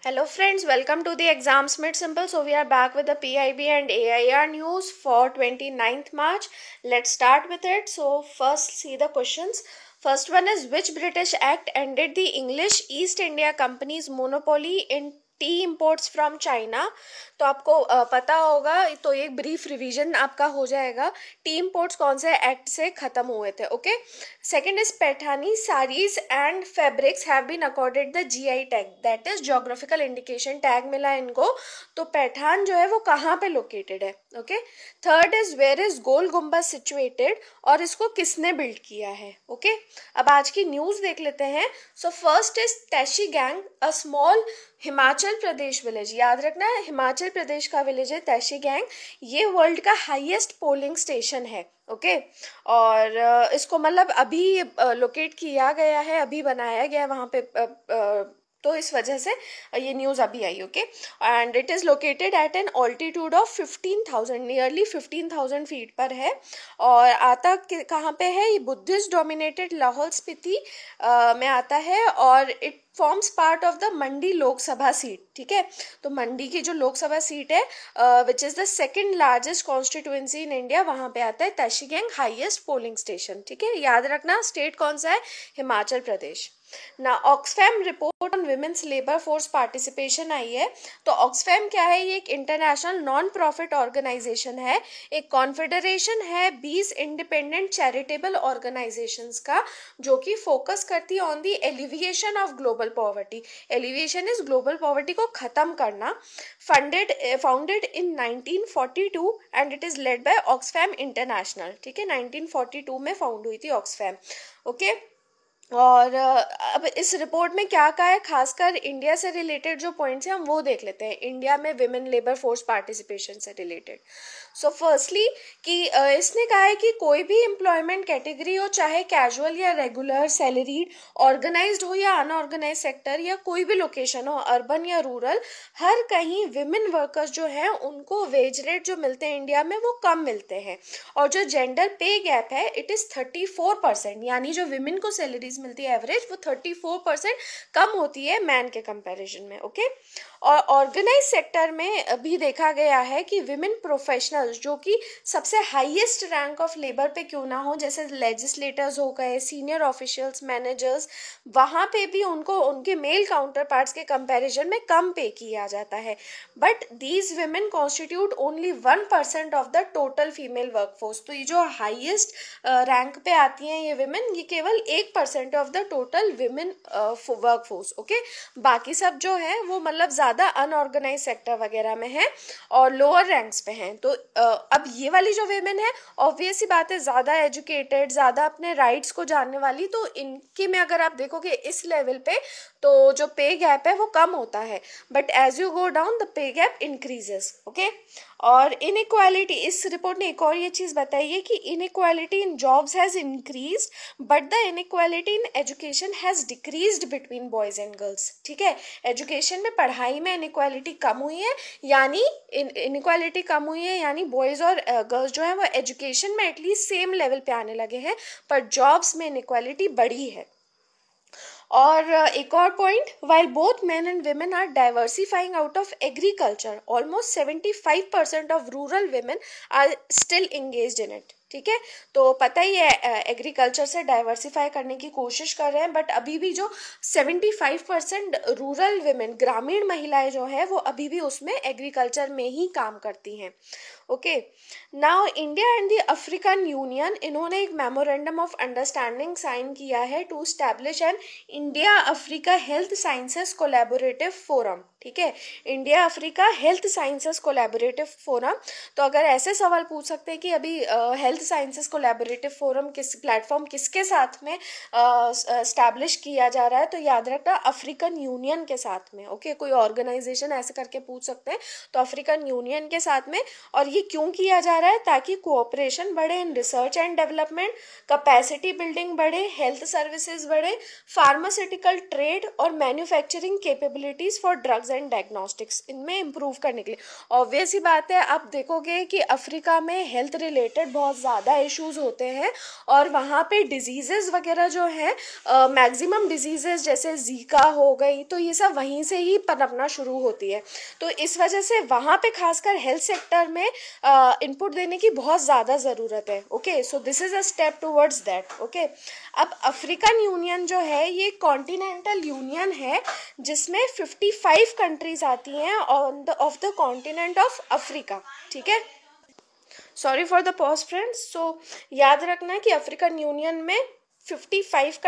Hello friends, welcome to the Exams Made Simple. So we are back with the PIB and AIR news for 29th March. Let's start with it. So first see the questions. First one is, which British Act ended the English East India Company's monopoly in T imports from China? तो आपको पता होगा, तो एक brief revision आपका हो जाएगा। T imports कौन से एक्ट से खत्म हुए थे? Okay. Second is, Paithani saris and fabrics have been accorded the GI tag, that is geographical indication tag मिला इनको। तो पैठान जो है वो कहाँ पे लोकेटेड है? Okay. Third is, where is Gol Gumbaz situated, और इसको किसने बिल्ड किया है? ओके। अब आज की न्यूज देख लेते हैं। So first is Tashigang, a small Himachal Pradesh village. याद रखना है, हिमाचल प्रदेश का विलेज है तैशी गैंग। ये वर्ल्ड का हाईएस्ट पोलिंग स्टेशन है। ओके। और इसको मतलब अभी लोकेट किया गया है, अभी बनाया गया वहाँ पे, तो इस वजह से ये न्यूज़ अभी आई। Okay. And it is located at an altitude of 15,000, nearly 15,000 feet पर है। और आता कहाँ पे है? ये बुद्धिस्ट डोमिनेटेड लाहौल स्पीति में आता है, और it forms part of the Mandi Lok Sabha seat. ठीक है, तो मंडी की जो लोकसभा सीट है, which is the second largest constituency in India, वहां पे आता है तैशी गैंग हाईएस्ट पोलिंग स्टेशन। ठीक है, याद रखना। स्टेट कौन सा है? हिमाचल प्रदेश ना। Oxfam report on women's labour force participation आई है। तो ऑक्सफैम क्या है? ये एक इंटरनेशनल नॉन प्रॉफिट ऑर्गेनाइजेशन है, एक कॉन्फेडरेशन है 20 इंडिपेंडेंट चैरिटेबल ऑर्गेनाइजेशंस का, जो कि फोकस करती है on the alleviation of global poverty. Alleviation is global poverty को खत्म करना। Founded in 1942 and it is led by Oxfam international. ठीक है, 1942 में फाउंड हुई थी ऑक्सफैम। ओके। और अब इस रिपोर्ट में क्या कहा है, खासकर इंडिया से रिलेटेड जो पॉइंट्स हैं हम वो देख लेते हैं, इंडिया में विमेन लेबर फोर्स पार्टिसिपेशन से रिलेटेड। सो फर्स्टली कि इसने कहा है कि कोई भी एम्प्लॉयमेंट कैटेगरी हो, चाहे कैजुअल या रेगुलर, सैलरीड, ऑर्गेनाइज्ड हो या अनऑर्गेनाइज सेक्टर, या कोई भी लोकेशन हो, अर्बन या रूरल, हर कहीं विमेन वर्कर्स जो हैं उनको वेज रेट जो मिलते हैं इंडिया में वो कम मिलते हैं। और जो जेंडर पे गैप है, इट इज 34%, यानी जो विमेन को सैलरीज मिलती है एवरेज, वो 34% कम होती है मैन के कंपैरिजन में। ओके। और ऑर्गेनाइज सेक्टर में भी देखा गया है कि विमेन प्रोफेशनल्स, जो कि सबसे हाईएस्ट रैंक ऑफ लेबर पे क्यों ना हो, जैसे लेजिस्लेटर्स हो गए, सीनियर ऑफिशियल्स, मैनेजर्स, वहां पे भी उनको उनके मेल काउंटर पार्ट्स के कंपैरिजन में कम पे किया जाता है। But these women constitute only 1% of the total female workforce. तो ये जो हाईएस्ट रैंक पे आती हैं ये विमेन, ये केवल 1% of the total women workforce. Okay. बाकी सब जो है वो मतलब ज्यादा अनऑर्गेनाइज सेक्टर वगैरह में है और लोअर रैंक्स पे हैं। तो अब ये वाली जो विमेन है, ऑब्वियस सी बात है, ज्यादा एजुकेटेड, ज्यादा अपने राइट्स को जानने वाली, तो इनकी में अगर आप देखोगे इस लेवल पे, तो जो पे गैप है वो कम होता है। But as you go down the pay gap increases. Okay. और इनइक्वालिटी, इस रिपोर्ट ने एक और ये चीज बताई है कि inequality in jobs has increased but the inequality in education has decreased between boys and girls. ठीक है, एजुकेशन में, पढ़ाई में इनइक्वालिटी कम हुई है, यानी इनइक्वालिटी कम हुई है, यानी बॉयज और गर्ल्स जो है वो एजुकेशन में एटलीस्ट सेम लेवल पे आने लगे हैं, पर जॉब्स में इनइक्वालिटी बढ़ी है। और एक और point, while both men and women are diversifying out of agriculture, almost 75% of rural women are still engaged in it. ठीक है, तो पता ही है एग्रीकल्चर से डाइवर्सिफाई करने की कोशिश कर रहे हैं, बट अभी भी जो 75% रूरल वेमेन, ग्रामीण महिलाएं जो है, वो अभी भी उसमें एग्रीकल्चर में ही काम करती हैं। Okay. Now India and the African union, इन्होंने एक मेमोरेंडम ऑफ अंडरस्टैंडिंग साइन किया है to establish an India Africa health sciences collaborative forum. ठीक है, India Africa health sciences collaborative forum. तो अगर ऐसे सवाल पूछ सकते हैं कि अभी हेल्थ साइंसेस कोलैबोरेटिव फोरम किस प्लेटफॉर्म किसके साथ में स्टैब्लिश किया जा रहा है, तो याद रखना अफ्रीकन यूनियन के साथ में। ओके, कोई ऑर्गेनाइजेशन ऐसे करके पूछ सकते हैं, तो अफ्रीकन यूनियन के साथ में। और ये क्यों किया जा रहा है? ताकि कोऑपरेशन बढ़े in research and development, capacity building बढ़े, हेल्थ सर्विसेज बढ़े, फार्मास्यूटिकल ट्रेड और manufacturing capabilities for drugs and diagnostics, इनमें इम्प्रूव करने के लिए। ऑब्वियस ही बात है, आप देखोगे कि अफ्रीका में हेल्थ रिलेटेड बहुत ज़्यादा इश्यूज होते हैं और वहाँ पे डिजीजेज वगैरह जो है, मैक्सिमम डिजीजेज जैसे जीका हो गई, तो ये सब वहीं से ही पनपना शुरू होती है। तो इस वजह से वहाँ पे खासकर हेल्थ सेक्टर में इनपुट देने की बहुत ज़्यादा ज़रूरत है। Okay, so this is a step towards that. Okay, अब अफ्रीकन यूनियन जो है ये कॉन्टिनेंटल यूनियन है जिसमें 55 कंट्रीज आती हैं of the continent of Africa. ठीक है, sorry for the pause friends. So याद रखना कि अफ्रीकन यूनियन में 55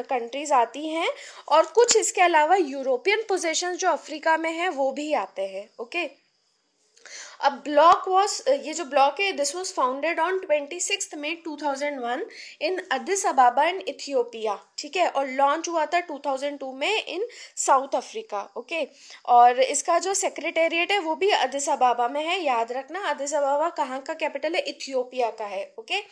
कंट्रीज आती हैं और कुछ इसके अलावा यूरोपियन पोजेशंस जो अफ्रीका में हैं वो भी आते हैं। ओके, अब ब्लॉक वॉज, ये जो ब्लॉक है this was founded on 26 May 2001 in Addis Ababa in Ethiopia. ठीक है, और लॉन्च हुआ था 2002 में इन साउथ अफ्रीका। ओके, और इसका जो सेक्रेटेरिएट है वो भी अदिस अबाबा में है। याद रखना, अदिस अबाबा कहाँ का कैपिटल है? इथियोपिया का है। ओके,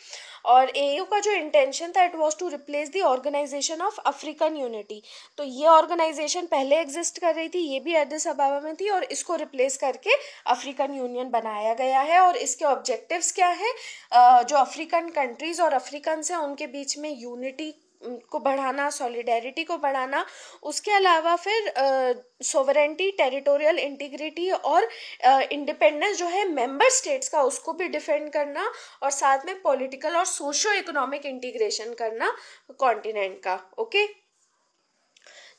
और एयू का जो इंटेंशन था it was to replace the organisation of African unity. तो ये ऑर्गेनाइजेशन पहले एग्जिस्ट कर रही थी, ये भी अदिस अबाबा में थी, और इसको रिप्लेस करके अफ्रीकन यूनियन बनाया गया है। और इसके ऑब्जेक्टिव्स क्या है? जो अफ्रीकन कंट्रीज और अफ्रीकन से उनके बीच में यूनिटी को बढ़ाना, सॉलिडेरिटी को बढ़ाना, उसके अलावा फिर सोवरेंटी, टेरिटोरियल इंटीग्रिटी और इंडिपेंडेंस जो है मेंबर स्टेट्स का उसको भी डिफेंड करना, और साथ में पॉलिटिकल और सोशो इकोनॉमिक इंटीग्रेशन करना कॉन्टिनेंट का। Okay,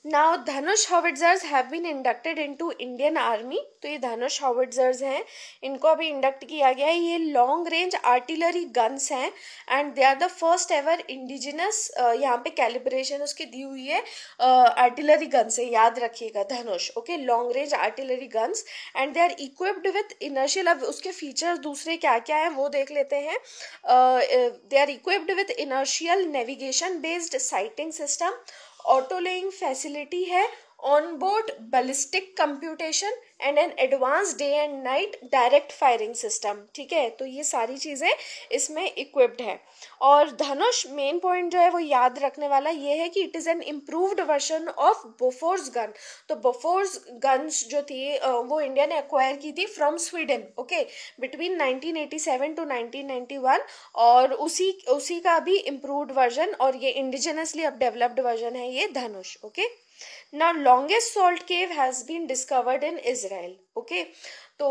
now Dhanush howitzers have been inducted into Indian army. तो ये धनुष हॉविट्जर्स हैं, इनको अभी इंडक्ट किया गया है। ये लॉन्ग रेंज आर्टिलरी गन्स हैं and they are the first ever indigenous, यहाँ पे कैलिब्रेशन उसकी दी हुई है, आर्टिलरी गन्स है, याद रखिएगा Dhanush. Okay, long range artillery guns and they are equipped with inertial. अब उसके फीचर्स दूसरे क्या क्या हैं वो देख लेते हैं। They are equipped with inertial navigation based sighting system, auto laying facility है, on board ballistic computation and an advance day and night direct firing system. ठीक है, तो ये सारी चीज़ें इसमें इक्विप्ड है। और धनुष मेन पॉइंट जो है वो याद रखने वाला ये है कि it is an improved version of Bofors gun. तो बोफोर्स गन्स जो थी वो इंडिया ने एक्वायर की थी from Sweden. Okay, between 1987 to 1991, और उसी का भी इम्प्रूव्ड वर्जन, और ये इंडिजिनसली अब डेवलप्ड वर्जन है ये Dhanush. Okay, now longest salt cave has been discovered in Israel. Okay, तो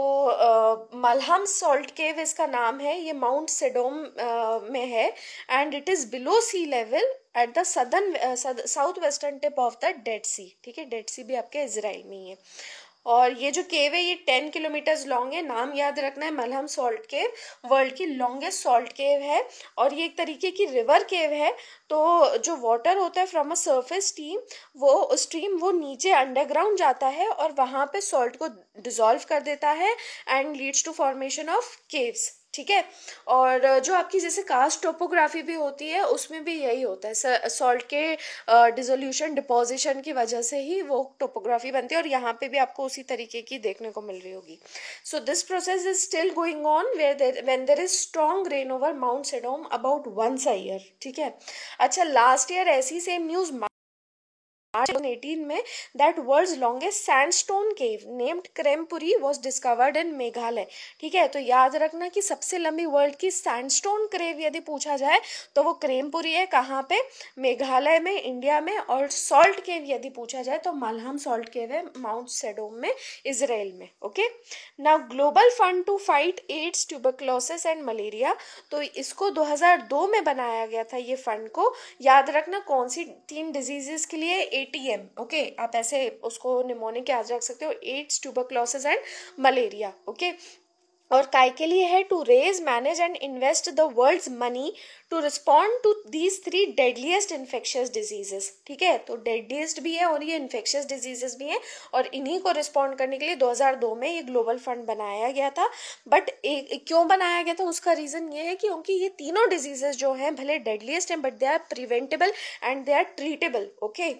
मलहम सॉल्ट केव इसका नाम है, ये माउंट सेडोम में है and it is below sea level at the southern south western tip of the Dead Sea. ठीक है, डेड सी भी आपके इजराइल में ही है। और ये जो केव है ये 10 किलोमीटर्स लॉन्ग है। नाम याद रखना है, मलहम सॉल्ट केव वर्ल्ड की लॉन्गेस्ट सॉल्ट केव है, और ये एक तरीके की रिवर केव है। तो जो वाटर होता है फ्रॉम अ सरफेस स्ट्रीम वो नीचे अंडरग्राउंड जाता है और वहाँ पे सॉल्ट को डिसॉल्व कर देता है and leads to formation of caves. ठीक है, और जो आपकी जैसे कास्ट टोपोग्राफी भी होती है उसमें भी यही होता है, सॉल्ट के डिसोल्यूशन डिपोजिशन की वजह से ही वो टोपोग्राफी बनती है, और यहाँ पे भी आपको उसी तरीके की देखने को मिल रही होगी। So this process is still going on when there is strong rain over Mount Sedom about once a year. ठीक है, अच्छा, लास्ट ईयर ऐसी सेम न्यूज 2018 में that world's longest sandstone cave named Krempuri was discovered in Meghalaya. ठीक है, तो याद रखना कि सबसे लंबी वर्ल्ड की सैंडस्टोन केव यदि पूछा जाए तो वो क्रेमपुरी है, कहाँ पे? मेघालय में, इंडिया में। और सॉल्ट केव यदि पूछा जाए तो मलहम सॉल्ट केव है माउंट सेडोम में, इजराइल में। Okay, now global fund to fight AIDS, tuberculosis and malaria, तो इसको 2002 में बनाया गया था ये फंड को। याद रखना कौन सी 3 डिजीजेस के लिए? ATM। ओके, आप ऐसे उसको निमोनिक याद रख सकते हो, AIDS, tuberculosis and malaria. Okay, और काय के लिए है? To raise, manage and invest the world's money to respond to these 3 deadliest infectious diseases. ठीक है, तो डेडलीस्ट भी है और ये इन्फेक्शियस डिजीजेस भी हैं, और इन्हीं को रिस्पॉन्ड करने के लिए 2002 में ये ग्लोबल फंड बनाया गया था। बट क्यों बनाया गया था, उसका रीजन ये है कि क्योंकि ये तीनों डिजीजेस जो हैं भले डेडलीस्ट हैं, but they are preventable and they are treatable. Okay,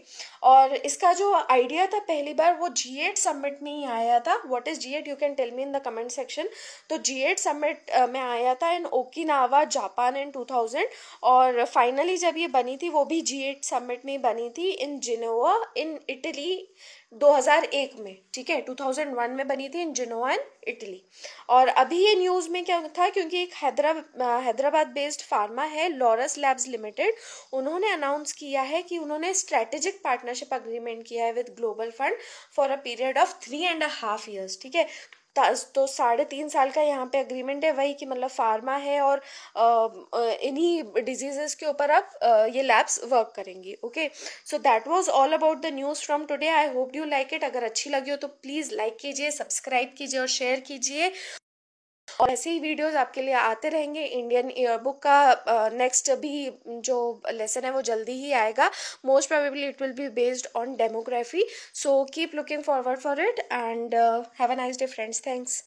और इसका जो आइडिया था पहली बार वो G8 समिट में ही आया था। What is G8, you can tell me in the comment section. तो G8 समिट में आया था इन ओकिनावा जापान इन 2000, और फाइनली जब ये बनी थी वो भी G8 समिट में बनी थी इन जिनोवा इन इटली 2001 में। ठीक है, 2001 में बनी थी इन जिनोवा इन इटली। और अभी ये न्यूज़ में क्या था, क्योंकि एक हैदराबाद बेस्ड फार्मा है लॉरस लैब्स लिमिटेड, उन्होंने अनाउंस किया है कि उन्होंने स्ट्रेटेजिक पार्टनरशिप अग्रीमेंट किया है with global fund for a period of 3.5 years। ठीक है, तो 3.5 साल का यहाँ पे अग्रीमेंट है, वही कि मतलब फार्मा है और इन्हीं डिजीजेस के ऊपर अब ये लैब्स वर्क करेंगी। Okay, so that was all about the news from today. I hope you like it. अगर अच्छी लगी हो तो प्लीज़ लाइक कीजिए, सब्सक्राइब कीजिए और शेयर कीजिए, और ऐसे ही वीडियोस आपके लिए आते रहेंगे। इंडियन ईयरबुक का नेक्स्ट भी जो लेसन है वो जल्दी ही आएगा। Most probably it will be based on demography, so keep looking forward for it and have a nice day friends. Thanks.